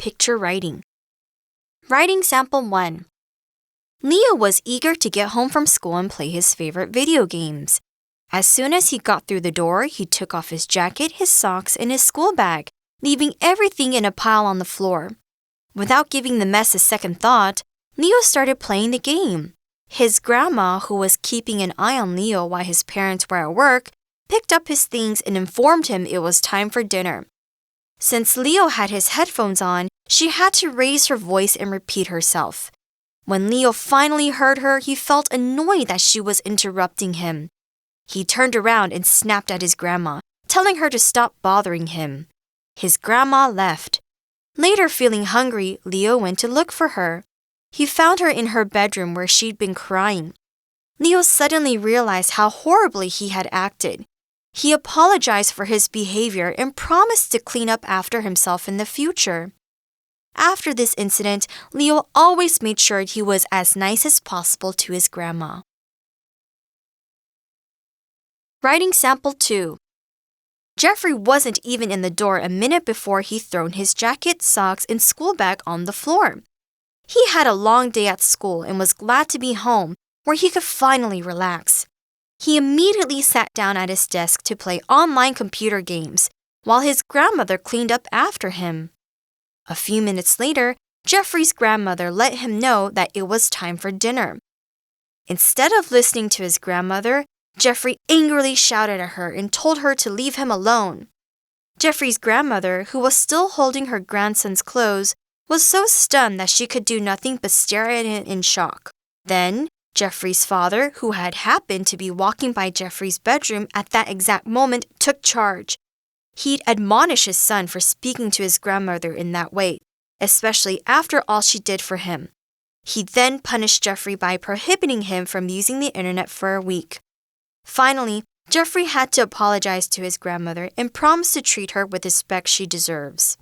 picture writing. Writing Sample 1. Leo was eager to get home from school and play his favorite video games. As soon as he got through the door, he took off his jacket, his socks, and his school bag, leaving everything in a pile on the floor. Without giving the mess a second thought, Leo started playing the game. His grandma, who was keeping an eye on Leo while his parents were at work, picked up his things and informed him it was time for dinner. Since Leo had his headphones on, she had to raise her voice and repeat herself. When Leo finally heard her, he felt annoyed that she was interrupting him. He turned around and snapped at his grandma, telling her to stop bothering him. His grandma left. Later, feeling hungry, Leo went to look for her. He found her in her bedroom where she'd been crying. Leo suddenly realized how horribly he had acted. He apologized for his behavior and promised to clean up after himself in the future. After this incident, Leo always made sure he was as nice as possible to his grandma. Writing Sample 2. Jeffrey wasn't even in the door a minute before he'd thrown his jacket, socks, and school bag on the floor. He had a long day at school and was glad to be home, where he could finally relax. He immediately sat down at his desk to play online computer games, while his grandmother cleaned up after him. A few minutes later, Jeffrey's grandmother let him know that it was time for dinner. Instead of listening to his grandmother, Jeffrey angrily shouted at her and told her to leave him alone. Jeffrey's grandmother, who was still holding her grandson's clothes, was so stunned that she could do nothing but stare at him in shock. Then, Jeffrey's father, who had happened to be walking by Jeffrey's bedroom at that exact moment, took charge. He'd admonish his son for speaking to his grandmother in that way, especially after all she did for him. He then punished Jeffrey by prohibiting him from using the internet for a week. Finally, Jeffrey had to apologize to his grandmother and promise to treat her with the respect she deserves.